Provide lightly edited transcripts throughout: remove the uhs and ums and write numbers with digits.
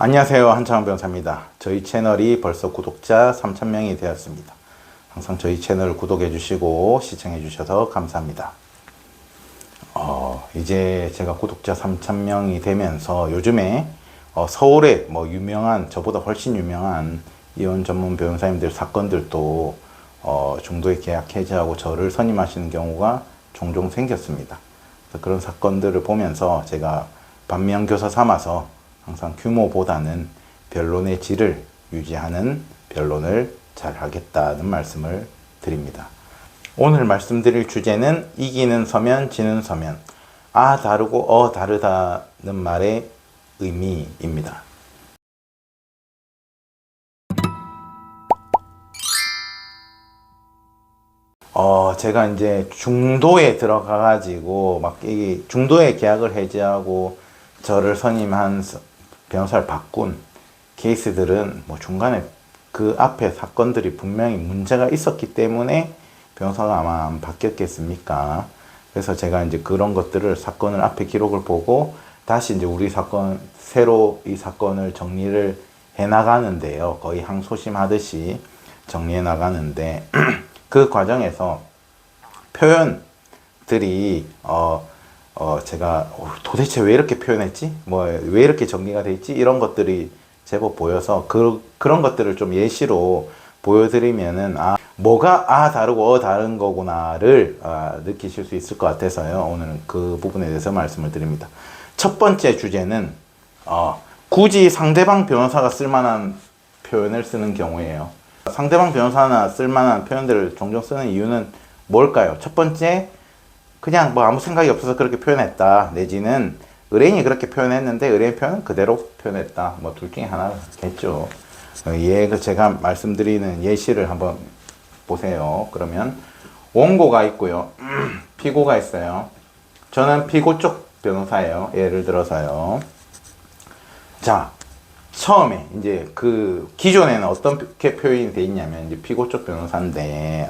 안녕하세요. 한창원 변호사입니다. 저희 채널이 벌써 구독자 3,000명이 되었습니다. 항상 저희 채널을 구독해 주시고 시청해 주셔서 감사합니다. 이제 제가 구독자 3,000명이 되면서 요즘에 서울에 유명한, 저보다 훨씬 유명한 이혼 전문 변호사님들 사건들도 중도에 계약 해지하고 저를 선임하시는 경우가 종종 생겼습니다. 그래서 그런 사건들을 보면서 제가 반면교사 삼아서 항상 규모보다는 변론의 질을 유지하는 변론을 잘 하겠다는 말씀을 드립니다. 오늘 말씀드릴 주제는 이기는 서면 지는 서면, 다르고 다르다는 말의 의미입니다. 제가 이제 중도에 들어가가지고 이 중도에 계약을 해지하고 저를 선임한 변호사를 바꾼 케이스들은 중간에 그 앞에 사건들이 분명히 문제가 있었기 때문에 변호사가 아마 안 바뀌었겠습니까? 그래서 제가 이제 그런 것들을 사건을 앞에 기록을 보고 다시 이제 우리 사건, 새로 이 사건을 정리를 해 나가는데요. 거의 항소심 하듯이 정리해 나가는데 그 과정에서 표현들이 제가 도대체 왜 이렇게 표현했지? 왜 이렇게 정리가 돼 있지? 이런 것들이 제법 보여서 그런 것들을 좀 예시로 보여드리면은 뭐가 다르고 다른 거구나를 느끼실 수 있을 것 같아서요. 오늘은 그 부분에 대해서 말씀을 드립니다. 첫 번째 주제는 굳이 상대방 변호사가 쓸만한 표현을 쓰는 경우에요. 상대방 변호사나 쓸만한 표현들을 종종 쓰는 이유는 뭘까요? 첫 번째, 그냥 아무 생각이 없어서 그렇게 표현했다. 내지는 의뢰인이 그렇게 표현했는데 의뢰인 표현은 그대로 표현했다. 둘 중에 하나겠죠. 제가 말씀드리는 예시를 한번 보세요. 그러면 원고가 있고요. 피고가 있어요. 저는 피고 쪽 변호사예요. 예를 들어서요. 자, 처음에 이제 기존에는 어떻게 표현이 돼 있냐면 이제 피고 쪽 변호사인데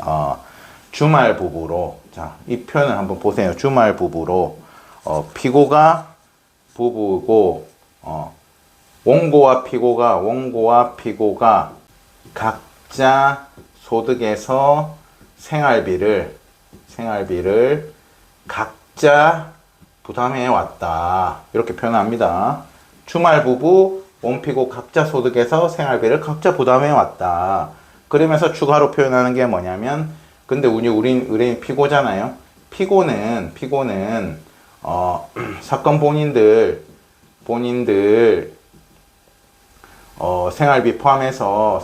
주말 부부로, 자, 이 표현을 한번 보세요. 주말 부부로, 피고가 부부고, 원고와 피고가 각자 소득에서 생활비를 각자 부담해 왔다. 이렇게 표현합니다. 주말 부부, 원피고 각자 소득에서 생활비를 각자 부담해 왔다. 그러면서 추가로 표현하는 게 뭐냐면, 근데 우린 의뢰인 피고잖아요. 피고는 사건 본인들 생활비 포함해서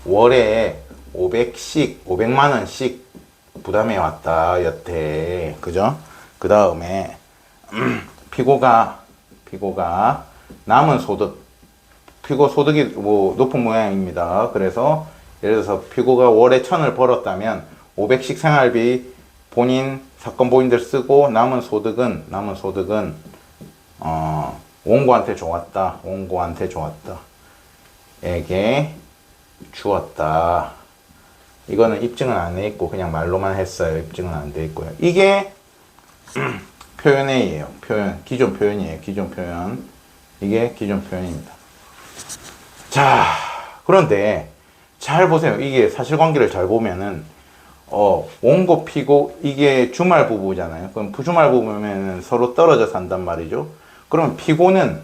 월에 500만 원씩 부담해 왔다 여태. 그죠? 그 다음에 피고가 남은 소득, 피고 소득이 높은 모양입니다. 그래서 예를 들어서 피고가 월에 1,000을 벌었다면 500씩 생활비 사건 본인들 쓰고 남은 소득은 원고한테 좋았다. 에게 주었다. 이거는 입증은 안 돼 있고 그냥 말로만 했어요. 입증은 안 돼 있고요. 이게 표현이에요. 기존 표현이에요. 이게 기존 표현입니다. 자, 그런데 잘 보세요. 이게 사실관계를 잘 보면은 원고 피고 이게 주말 부부잖아요. 그럼 주말 부부면은 서로 떨어져 산단 말이죠. 그러면 피고는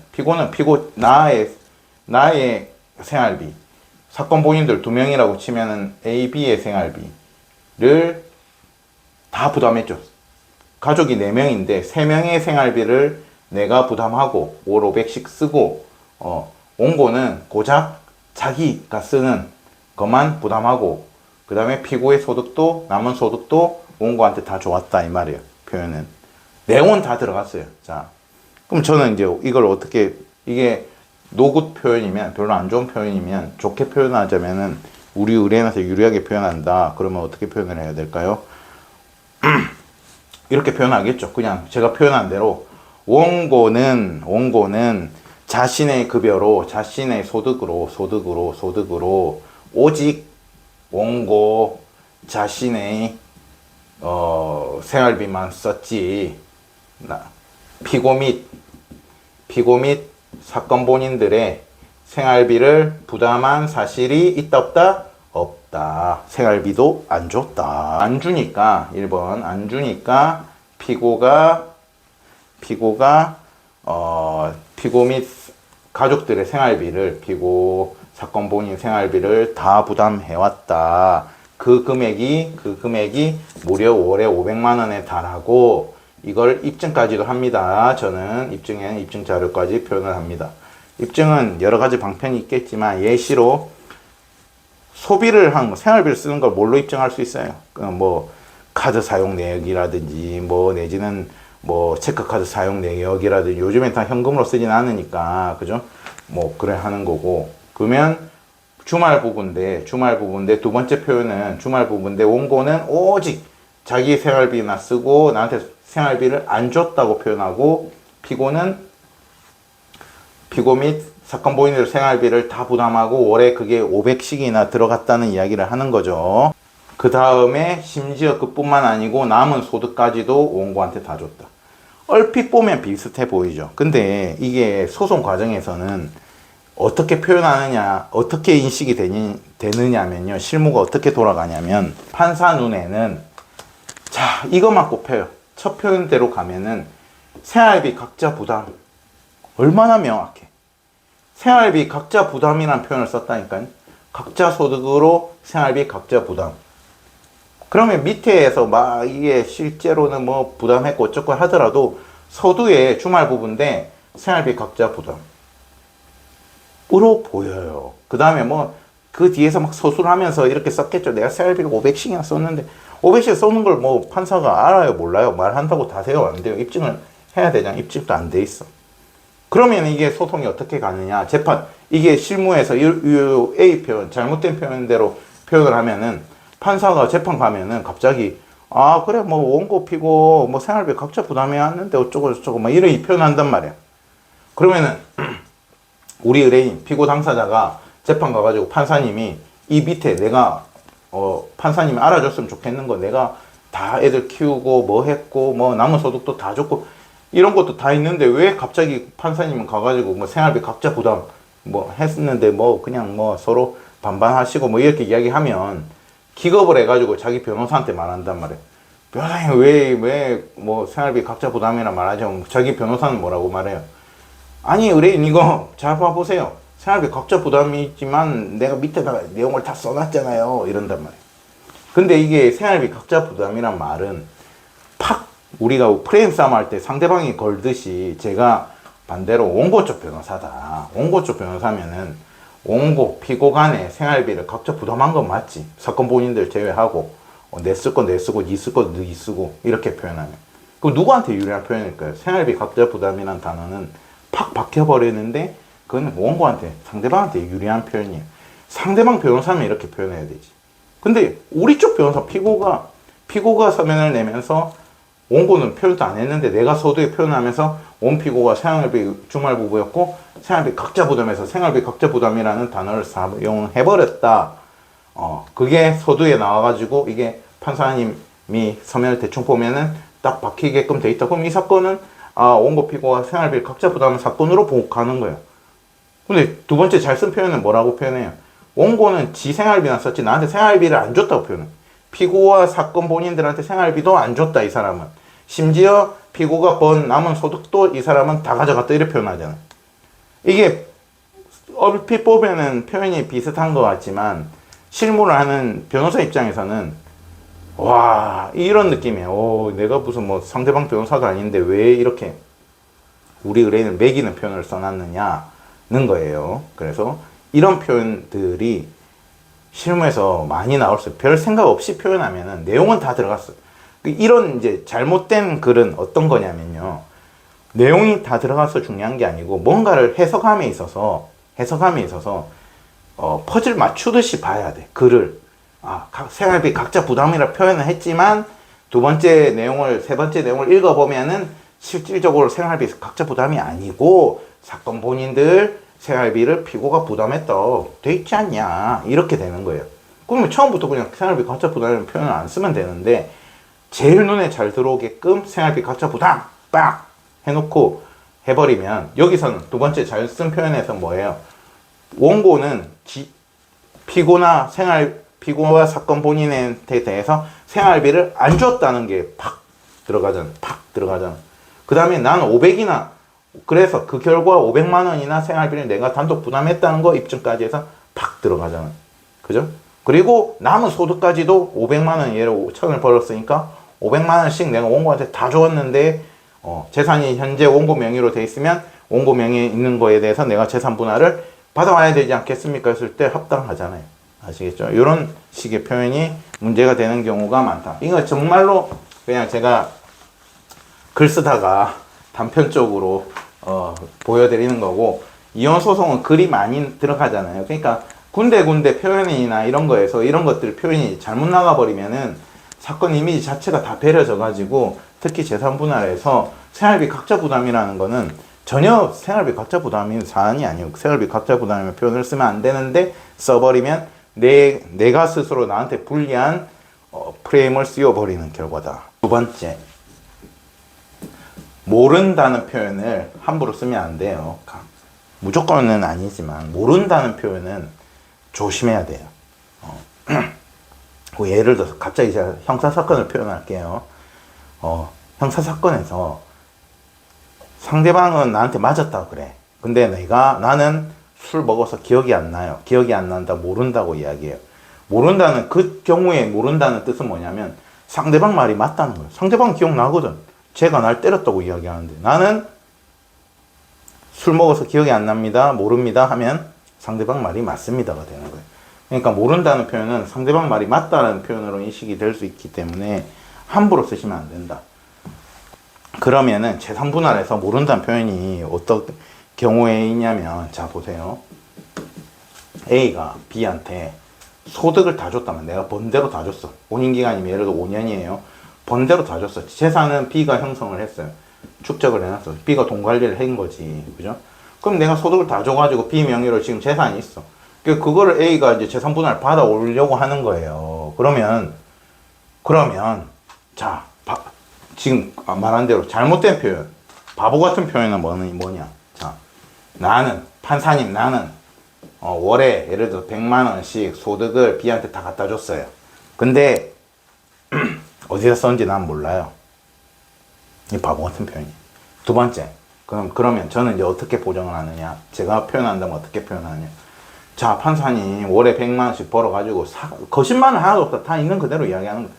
나의 생활비, 사건 본인들 2명이라고 치면은 A, B의 생활비를 다 부담했죠. 가족이 4명인데 3명의 생활비를 내가 부담하고 월 500씩 쓰고 원고는 고작 자기가 쓰는 것만 부담하고 그 다음에 피고의 소득도 남은 소득도 원고한테 다 좋았다 이 말이에요. 표현은 내용은 다 들어갔어요. 자, 그럼 저는 이제 이걸 어떻게, 이게 노굿 표현이면, 별로 안 좋은 표현이면, 좋게 표현하자면은 우리 의뢰인한테 유리하게 표현한다. 그러면 어떻게 표현을 해야 될까요? 이렇게 표현하겠죠. 그냥 제가 표현한 대로 원고는 자신의 급여로, 자신의 소득으로 오직 원고 자신의 생활비만 썼지, 피고 및 사건 본인들의 생활비를 부담한 사실이 있다 없다? 없다. 생활비도 안 줬다. 안 주니까 1번 안 주니까 피고 및 가족들의 생활비를 피고 사건 본인 생활비를 다 부담해왔다. 그 금액이 무려 월에 500만 원에 달하고 이걸 입증까지도 합니다. 저는 입증에는 입증 자료까지 표현을 합니다. 입증은 여러 가지 방편이 있겠지만 예시로 소비를 한 생활비를 쓰는 걸 뭘로 입증할 수 있어요? 뭐 카드 사용 내역이라든지 뭐 내지는 뭐 체크카드 사용 내역이라든지 요즘엔 다 현금으로 쓰진 않으니까 그죠? 뭐 그래 하는 거고 그러면 주말 부분인데 두 번째 표현은 주말 부분인데 원고는 오직 자기 생활비나 쓰고 나한테 생활비를 안 줬다고 표현하고 피고 및 사건 본인들 생활비를 다 부담하고 월에 그게 500씩이나 들어갔다는 이야기를 하는 거죠. 그 다음에 심지어 그뿐만 아니고 남은 소득까지도 원고한테 다 줬다. 얼핏 보면 비슷해 보이죠. 근데 이게 소송 과정에서는 어떻게 표현하느냐, 어떻게 인식이 되느냐면요. 실무가 어떻게 돌아가냐면 판사 눈에는 자, 이것만 꼽혀요. 첫 표현대로 가면은 생활비 각자 부담. 얼마나 명확해. 생활비 각자 부담이라는 표현을 썼다니까요. 각자 소득으로 생활비 각자 부담. 그러면 밑에에서 막 이게 실제로는 뭐 부담했고 어쩌고 하더라도 서두에 주말 부분인데 생활비 각자 부담. 으로 보여요. 그 다음에 뭐 그 뒤에서 막 서술하면서 이렇게 썼겠죠. 내가 생활비를 500씩이나 썼는데 500씩 쏘는 걸 뭐 판사가 알아요? 몰라요? 말한다고 다 돼요? 안 돼요? 입증을 해야 되잖아. 입증도 안 돼 있어. 그러면 이게 소송이 어떻게 가느냐? 재판, 이게 실무에서 A 표현, 잘못된 표현대로 표현을 하면은 판사가 재판 가면은 갑자기 아, 그래, 뭐 원고 피고 뭐 생활비 각자 부담해야 하는데 어쩌고 저쩌고 막 이런 표현한단 말이야. 그러면은 우리 의뢰인, 피고 당사자가 재판 가가지고 판사님이 이 밑에 내가 판사님이 알아줬으면 좋겠는 거 내가 다 애들 키우고 뭐 했고 뭐 남은 소득도 다 줬고 이런 것도 다 있는데 왜 갑자기 판사님은 가가지고 뭐 생활비 각자 부담 뭐 했었는데 뭐 그냥 뭐 서로 반반 하시고 뭐 이렇게 이야기하면 기겁을 해가지고 자기 변호사한테 말한단 말이에요. 변호사님 왜 뭐 생활비 각자 부담이라 말하죠. 자기 변호사는 뭐라고 말해요. 아니 의뢰인 이거 잘 봐보세요. 생활비 각자 부담이지만 내가 밑에다가 내용을 다 써놨잖아요. 이런단 말이에요. 근데 이게 생활비 각자 부담이란 말은 팍 우리가 프레임 싸움 할 때 상대방이 걸듯이 제가 반대로 원고 쪽 변호사다. 원고 쪽 변호사면은 원고 피고 간에 생활비를 각자 부담한 건 맞지. 사건 본인들 제외하고 내 쓸 거 내 쓰고 니 쓸 거 니 쓰고 이렇게 표현하면 그럼 누구한테 유리한 표현일까요? 생활비 각자 부담이라는 단어는 팍 박혀버리는데 그건 원고한테 상대방한테 유리한 표현이에요. 상대방 변호사면 이렇게 표현해야 되지. 근데 우리 쪽 변호사 피고가 서면을 내면서 원고는 표현도 안 했는데 내가 서두에 표현하면서 원피고가 생활비 주말 부부였고 생활비 각자 부담에서 생활비 각자 부담이라는 단어를 사용해버렸다. 그게 서두에 나와가지고 이게 판사님이 서면을 대충 보면은 딱 박히게끔 돼 있다. 그럼 이 사건은 원고 피고가 생활비 각자 부담 사건으로 가는 거예요. 근데 두 번째 잘 쓴 표현은 뭐라고 표현해요? 원고는 지 생활비나 썼지 나한테 생활비를 안 줬다고 표현해. 피고와 사건 본인들한테 생활비도 안 줬다 이 사람은. 심지어 피고가 번 남은 소득도 이 사람은 다 가져갔다 이렇게 표현하잖아. 이게 얼핏 보면은 표현이 비슷한 것 같지만 실무를 하는 변호사 입장에서는 와 이런 느낌이에요. 내가 무슨 뭐 상대방 변호사도 아닌데 왜 이렇게 우리 의뢰인을 매기는 표현을 써놨느냐는 거예요. 그래서 이런 표현들이 실무에서 많이 나올 수 있어요. 별 생각 없이 표현하면은 내용은 다 들어갔어요. 이런 이제 잘못된 글은 어떤 거냐면요. 내용이 다 들어가서 중요한 게 아니고 뭔가를 해석함에 있어서 퍼즐 맞추듯이 봐야 돼. 글을. 생활비 각자 부담이라 표현을 했지만 세 번째 내용을 읽어보면은 실질적으로 생활비 각자 부담이 아니고 사건 본인들 생활비를 피고가 부담했다. 돼 있지 않냐. 이렇게 되는 거예요. 그러면 처음부터 그냥 생활비 각자 부담이라는 표현을 안 쓰면 되는데 제일 눈에 잘 들어오게끔 생활비 각자 부담 빡 해놓고 해버리면, 여기서는 두 번째 잘 쓴 표현에서 뭐예요? 원고는 피고나 피고와 사건 본인한테 대해서 생활비를 안 줬다는 게 팍 들어가잖아. 팍 들어가잖아. 그 다음에 나는 500이나, 그래서 그 결과 500만 원이나 생활비를 내가 단독 부담했다는 거 입증까지 해서 팍 들어가잖아. 그죠? 그리고 남은 소득까지도 500만 원, 예를 5천을 벌었으니까 500만 원씩 내가 원고한테 다 줬는데, 재산이 현재 원고 명의로 돼 있으면 원고 명의에 있는 거에 대해서 내가 재산 분할을 받아와야 되지 않겠습니까? 했을 때 합당하잖아요. 아시겠죠? 이런 식의 표현이 문제가 되는 경우가 많다. 이거 정말로 그냥 제가 글 쓰다가 단편적으로 보여드리는 거고, 이혼소송은 글이 많이 들어가잖아요. 그러니까 군데군데 표현이나 이런 거에서 이런 것들 표현이 잘못 나가버리면은 사건 이미지 자체가 다 배려져 가지고, 특히 재산 분할에서 생활비 각자 부담이라는 거는 전혀 생활비 각자 부담인 사안이 아니고, 생활비 각자 부담이면 표현을 쓰면 안 되는데 써버리면 내가 스스로 나한테 불리한 프레임을 씌워버리는 결과다. 두 번째, 모른다는 표현을 함부로 쓰면 안 돼요. 무조건은 아니지만 모른다는 표현은 조심해야 돼요. 예를 들어서 갑자기 제가 형사사건을 표현할게요. 형사사건에서 상대방은 나한테 맞았다 그래. 근데 나는 술 먹어서 기억이 안 나요. 기억이 안 난다, 모른다고 이야기해요. 모른다는, 그 경우에 모른다는 뜻은 뭐냐면 상대방 말이 맞다는 거예요. 상대방 기억나거든. 제가 날 때렸다고 이야기하는데 나는 술 먹어서 기억이 안 납니다, 모릅니다 하면 상대방 말이 맞습니다가 되는 거예요. 그러니까 모른다는 표현은 상대방 말이 맞다는 표현으로 인식이 될 수 있기 때문에 함부로 쓰시면 안 된다. 그러면은 재산 분할에서 모른다는 표현이 어떤 경우에 있냐면, 자 보세요. A가 B한테 소득을 다 줬다면, 내가 번대로 다 줬어. 혼인기간이면 예를 들어 5년이에요. 번대로 다 줬어. 재산은 B가 형성을 했어요. 축적을 해놨어. B가 돈 관리를 한 거지. 그죠? 그럼 내가 소득을 다 줘가지고 B 명의로 지금 재산이 있어. 그거를 A가 이제 재산 분할 받아오려고 하는 거예요. 그러면, 자, 지금 말한 대로 잘못된 표현, 바보 같은 표현은 뭐냐? 자, 판사님, 나는 월에 예를 들어 100만 원씩 소득을 B한테 다 갖다 줬어요. 근데 어디서 썼는지 난 몰라요. 이 바보 같은 표현이. 두 번째, 그러면 저는 이제 어떻게 보정을 하느냐? 제가 표현한다면 어떻게 표현하느냐? 자, 판사님, 월에 100만 원씩 벌어가지고, 거짓말은 하나도 없다. 다 있는 그대로 이야기하는 거야.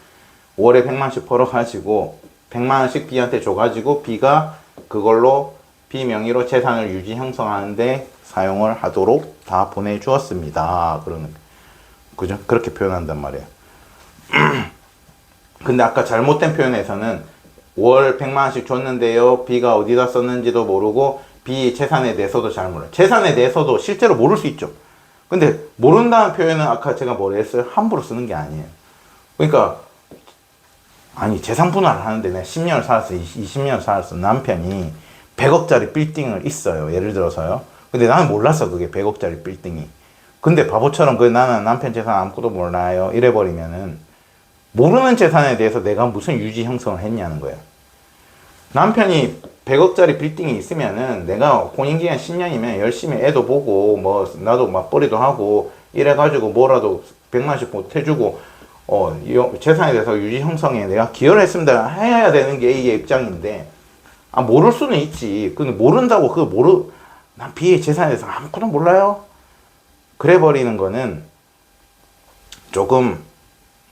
월에 100만 원씩 벌어가지고, 100만 원씩 B한테 줘가지고, B가 그걸로 B 명의로 재산을 유지 형성하는데 사용을 하도록 다 보내주었습니다. 그죠? 그렇게 표현한단 말이에요. 근데 아까 잘못된 표현에서는 월 100만 원씩 줬는데요, B가 어디다 썼는지도 모르고, B 재산에 대해서도 잘 몰라요. 재산에 대해서도 실제로 모를 수 있죠. 근데 모른다는 표현은 아까 제가 뭐라 했어요? 함부로 쓰는 게 아니에요. 그러니까 아니, 재산 분할을 하는데 내가 10년을 살았어, 20년을 살았어. 남편이 100억짜리 빌딩을 있어요. 예를 들어서요. 근데 나는 몰랐어, 그게 100억짜리 빌딩이. 근데 바보처럼 나는 남편 재산 아무것도 몰라요, 이래버리면은 모르는 재산에 대해서 내가 무슨 유지 형성을 했냐는 거예요. 남편이 100억짜리 빌딩이 있으면은 내가 혼인기간 10년이면 열심히 애도 보고, 나도 맞벌이도 하고, 이래가지고 뭐라도 100만씩 보태주고, 재산에 대해서 유지 형성에 내가 기여를 했습니다 해야 되는 게 A의 입장인데, 모를 수는 있지. 근데 모른다고 난 B의 재산에 대해서 아무것도 몰라요? 그래 버리는 거는 조금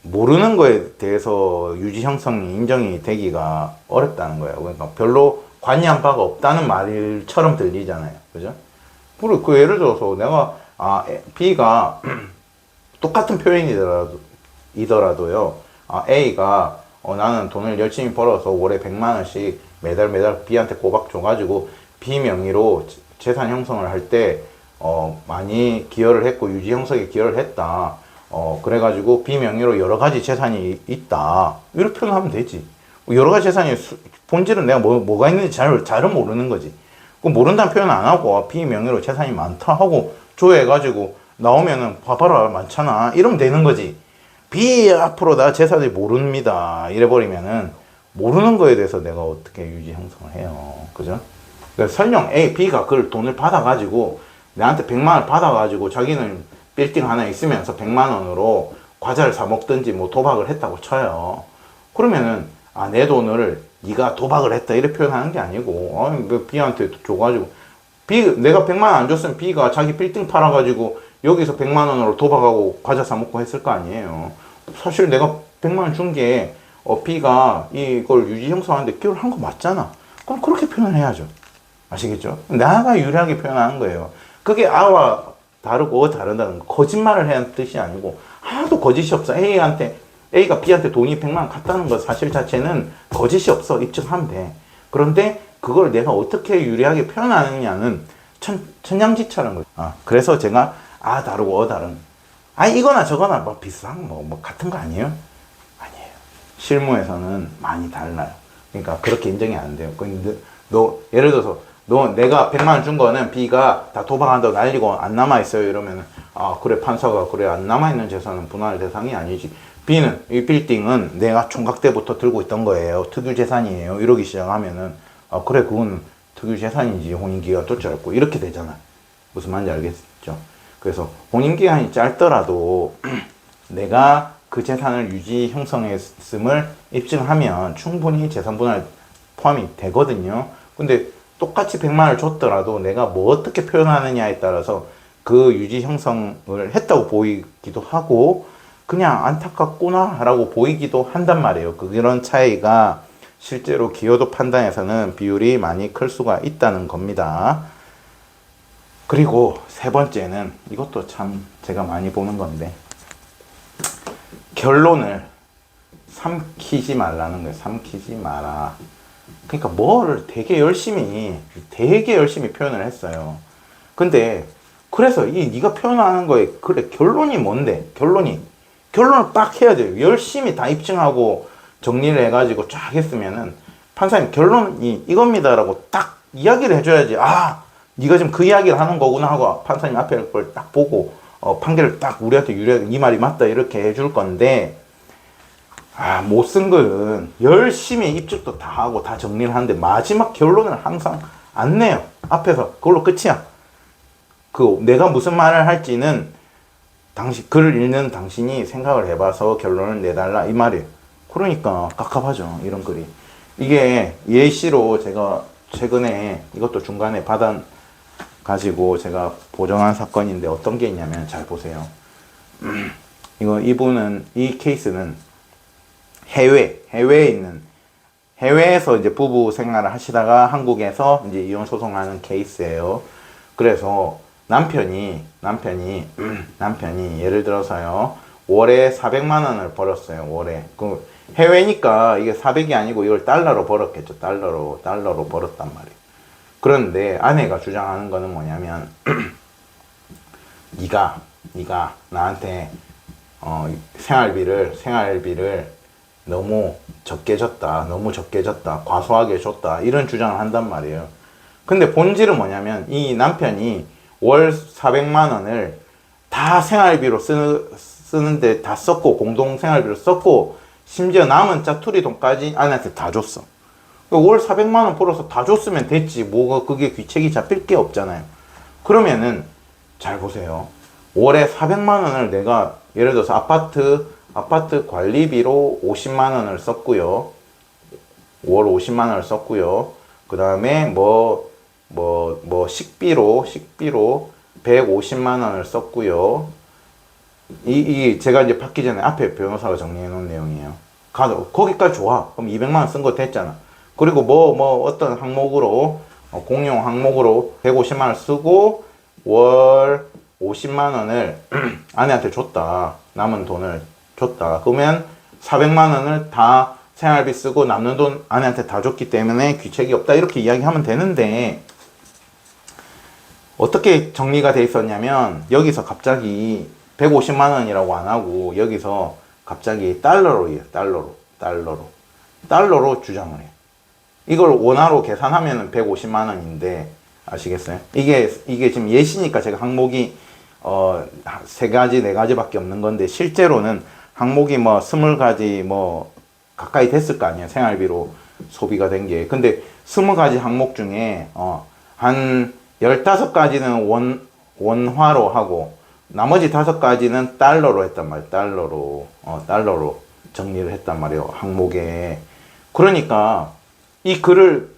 모르는 거에 대해서 유지 형성이 인정이 되기가 어렵다는 거예요. 그러니까 별로 관여한 바가 없다는 말처럼 들리잖아요. 그죠? 그리고 예를 들어서 내가, B가 똑같은 표현이더라도요, A가, 나는 돈을 열심히 벌어서 월에 100만 원씩 매달 B한테 꼬박 줘가지고 B 명의로 재산 형성을 할 때, 많이 기여를 했고 유지 형성에 기여를 했다. 그래가지고 B 명의로 여러 가지 재산이 있다. 이렇게 표현하면 되지. 여러 가지 재산이 본질은 내가 뭐가 있는지 잘은 모르는 거지. 모른다는 표현 안 하고 B 명의로 재산이 많다 하고 조회해가지고 나오면은 봐봐라 많잖아 이러면 되는 거지. B 앞으로 나 재산을 모릅니다 이래버리면은 모르는 거에 대해서 내가 어떻게 유지 형성을 해요. 그죠? 그러니까 설령 A, B가 그걸 돈을 받아가지고 내한테 100만 원을 받아가지고 자기는 빌딩 하나 있으면서 100만 원으로 과자를 사 먹든지 뭐 도박을 했다고 쳐요. 그러면은 아, 내 돈을 네가 도박을 했다 이렇게 표현하는 게 아니고 그 B한테 줘가지고 내가 100만 원 안 줬으면 B가 자기 빌딩 팔아가지고 여기서 100만 원으로 도박하고 과자 사 먹고 했을 거 아니에요. 사실 내가 100만 원 준 게 B가 이걸 유지 형성하는데 기여를 한 거 맞잖아. 그럼 그렇게 표현을 해야죠. 아시겠죠? 나가 유리하게 표현하는 거예요. 그게 아와 다르고 다른다는 거. 거짓말을 해야 뜻이 아니고 하나도 거짓이 없어. A가 B한테 돈이 100만 원 갔다는 것 사실 자체는 거짓이 없어. 입증하면 돼. 그런데 그걸 내가 어떻게 유리하게 표현하느냐는 천양지차라는 거죠. 그래서 제가 다르고 다른. 이거나 저거나 뭐 비슷한 뭐 같은 거 아니에요? 아니에요. 실무에서는 많이 달라요. 그러니까 그렇게 인정이 안 돼요. 너 예를 들어서 내가 100만 원 준 거는 B가 다 도박한다고 날리고 안 남아있어요. 이러면은, 그래, 판사가, 그래, 안 남아있는 재산은 분할 대상이 아니지. B는, 이 빌딩은 내가 총각 때부터 들고 있던 거예요. 특유 재산이에요. 이러기 시작하면은, 그래, 그건 특유 재산이지. 혼인기간도 짧고. 이렇게 되잖아. 무슨 말인지 알겠죠? 그래서 혼인기간이 짧더라도 내가 그 재산을 유지 형성했음을 입증하면 충분히 재산 분할 포함이 되거든요. 근데 똑같이 100만 원을 줬더라도 내가 뭐 어떻게 표현하느냐에 따라서 그 유지 형성을 했다고 보이기도 하고 그냥 안타깝구나 라고 보이기도 한단 말이에요. 그런 차이가 실제로 기여도 판단에서는 비율이 많이 클 수가 있다는 겁니다. 그리고 세 번째는 이것도 참 제가 많이 보는 건데 결론을 삼키지 말라는 거예요. 삼키지 마라. 그러니까 뭐를 되게 열심히 표현을 했어요. 근데 그래서 네가 표현하는 거에 그래 결론이 뭔데? 결론을 딱 해야 돼요. 열심히 다 입증하고 정리를 해가지고 쫙 했으면은 판사님 결론이 이겁니다라고 딱 이야기를 해줘야지. 네가 지금 그 이야기를 하는 거구나 하고 판사님 앞에 걸 딱 보고 판결을 딱 우리한테 유리하게 이 말이 맞다 이렇게 해줄 건데 못 쓴 거는 열심히 입증도 다 하고 다 정리를 하는데 마지막 결론을 항상 안 내요. 앞에서 그걸로 끝이야. 내가 무슨 말을 할지는 글을 읽는 당신이 생각을 해봐서 결론을 내달라 이 말이에요. 그러니까 깝깝하죠. 이런 글이. 이게 예시로 제가 최근에 이것도 중간에 받아 가지고 제가 보정한 사건인데 어떤 게 있냐면 잘 보세요. 이 케이스는 해외에서 이제 부부 생활을 하시다가 한국에서 이제 이혼 소송하는 케이스예요. 그래서 남편이 예를 들어서요, 월에 400만 원을 벌었어요, 월에. 해외니까 이게 400이 아니고 이걸 달러로 벌었겠죠. 달러로 벌었단 말이에요. 그런데 아내가 주장하는 거는 뭐냐면, 네가 나한테, 생활비를 너무 적게 줬다. 과소하게 줬다. 이런 주장을 한단 말이에요. 근데 본질은 뭐냐면 이 남편이 월 400만 원을 다 생활비로 쓰는데 다 썼고 공동 생활비로 썼고 심지어 남은 짜투리 돈까지 아내한테 다 줬어. 월 400만 원 벌어서 다 줬으면 됐지. 뭐가 그게 귀책이 잡힐 게 없잖아요. 그러면은 잘 보세요. 월에 400만 원을 내가 예를 들어서 아파트 관리비로 50만 원을 썼고요. 월 50만 원을 썼고요. 그 다음에 식비로 150만 원을 썼고요. 제가 이제 받기 전에 앞에 변호사가 정리해 놓은 내용이에요. 거기까지 좋아. 그럼 200만 원 쓴 거 됐잖아. 그리고 어떤 항목으로, 공용 항목으로 150만 원을 쓰고, 월 50만 원을 아내한테 줬다. 남은 돈을 줬다. 그러면 400만 원을 다 생활비 쓰고 남는 돈 아내한테 다 줬기 때문에 귀책이 없다. 이렇게 이야기하면 되는데, 어떻게 정리가 돼 있었냐면, 여기서 갑자기 150만 원이라고 안 하고, 여기서 갑자기 달러로 주장을 해. 이걸 원화로 계산하면 150만 원인데, 아시겠어요? 이게 지금 예시니까 제가 항목이, 3가지, 4가지밖에 없는 건데, 실제로는 항목이 20가지 가까이 됐을 거 아니에요. 생활비로 소비가 된 게. 근데 20가지 항목 중에 한 15가지는 원화로 하고 나머지 5가지는 달러로 했단 말이에요. 달러로 정리를 했단 말이에요. 항목에. 그러니까 이 글을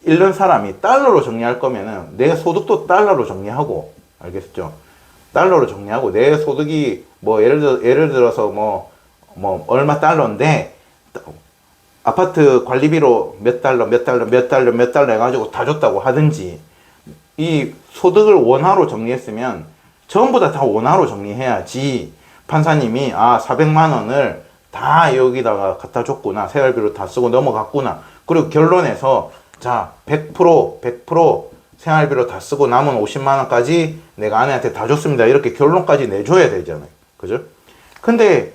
읽는 사람이 달러로 정리할 거면은 내 소득도 달러로 정리하고, 알겠죠? 달러로 정리하고 내 소득이 뭐 예를 들어서 뭐 얼마 달러인데 아파트 관리비로 몇 달러 해가지고 다 줬다고 하든지, 이 소득을 원화로 정리했으면 전부 다 원화로 정리해야지 판사님이 400만 원을 다 여기다가 갖다 줬구나, 생활비로 다 쓰고 넘어갔구나, 그리고 결론에서 자 100% 생활비로 다 쓰고 남은 50만 원까지 내가 아내한테 다 줬습니다, 이렇게 결론까지 내줘야 되잖아요. 그죠? 근데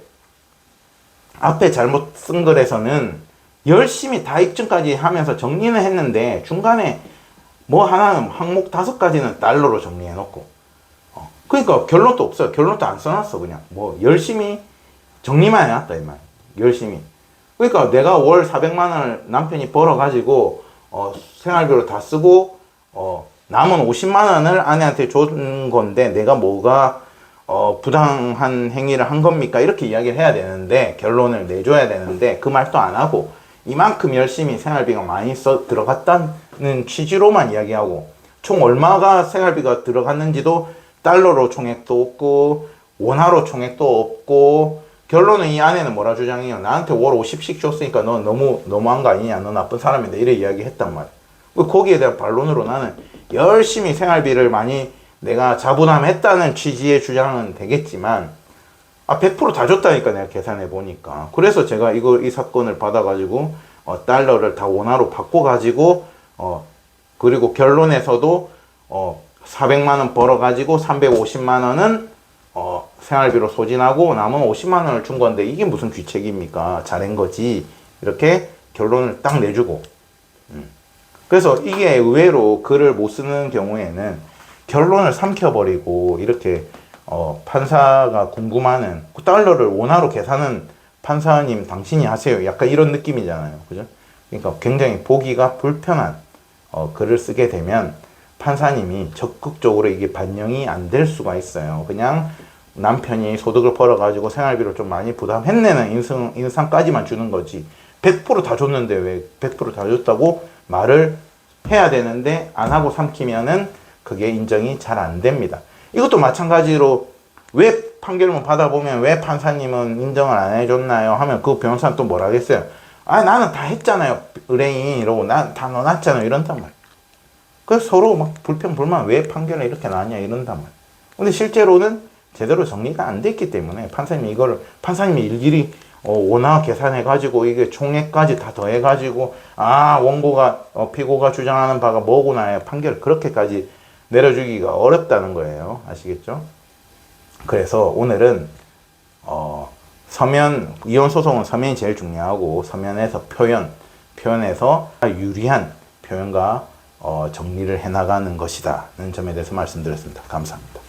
앞에 잘못 쓴 글에서는 열심히 다 입증까지 하면서 정리는 했는데 중간에 뭐 하나는 항목 5가지는 달러로 정리해 놓고, 그러니까 결론도 없어요. 결론도 안 써놨어. 그냥 뭐 열심히 정리만 해놨다 이 말. 열심히. 그러니까 내가 월 400만 원을 남편이 벌어가지고 생활비로 다 쓰고 남은 50만 원을 아내한테 준 건데 내가 뭐가 부당한 행위를 한 겁니까? 이렇게 이야기를 해야 되는데, 결론을 내줘야 되는데 그 말도 안 하고 이만큼 열심히 생활비가 많이 들어갔다는 취지로만 이야기하고, 총 얼마가 생활비가 들어갔는지도 달러로 총액도 없고 원화로 총액도 없고, 결론은 이 아내는 뭐라 주장해요? 나한테 월 50씩 줬으니까 너 너무한 거 아니냐, 너 나쁜 사람인데, 이래 이야기했단 말이야. 거기에 대한 반론으로 나는 열심히 생활비를 많이 내가 자부담했다는 취지의 주장은 되겠지만 100% 다 줬다니까, 내가 계산해 보니까. 그래서 제가 이 사건을 받아가지고 달러를 다 원화로 바꿔가지고 그리고 결론에서도 400만 원 벌어가지고 350만 원은 생활비로 소진하고 남은 50만 원을 준 건데 이게 무슨 귀책입니까? 잘한 거지. 이렇게 결론을 딱 내주고. 그래서 이게 의외로 글을 못 쓰는 경우에는 결론을 삼켜버리고 이렇게 판사가 궁금하는 달러를 원화로 계산은 판사님 당신이 하세요, 약간 이런 느낌이잖아요. 그죠? 그러니까 굉장히 보기가 불편한 글을 쓰게 되면 판사님이 적극적으로 이게 반영이 안 될 수가 있어요. 그냥 남편이 소득을 벌어가지고 생활비를 좀 많이 부담했네는 인상까지만 주는 거지, 100%다 줬는데 왜 100%다 줬다고 말을 해야 되는데 안 하고 삼키면은 그게 인정이 잘 안 됩니다. 이것도 마찬가지로 왜 판결문 받아보면 왜 판사님은 인정을 안 해줬나요? 하면 그 변호사는 또 뭐라 하겠어요? 나는 다 했잖아요, 의뢰인, 이러고 난 다 넣어놨잖아요, 이런단 말이에요. 그래서 서로 막 불평불만, 왜 판결을 이렇게 나왔냐 이런단 말이에요. 근데 실제로는 제대로 정리가 안 됐기 때문에 판사님이 일일이 원화 계산해가지고 이게 총액까지 다 더해가지고 원고가 피고가 주장하는 바가 뭐구나 판결을 그렇게까지 내려주기가 어렵다는 거예요. 아시겠죠? 그래서 오늘은 서면, 이혼소송은 서면이 제일 중요하고 서면에서 표현에서 유리한 표현과 정리를 해나가는 것이다는 점에 대해서 말씀드렸습니다. 감사합니다.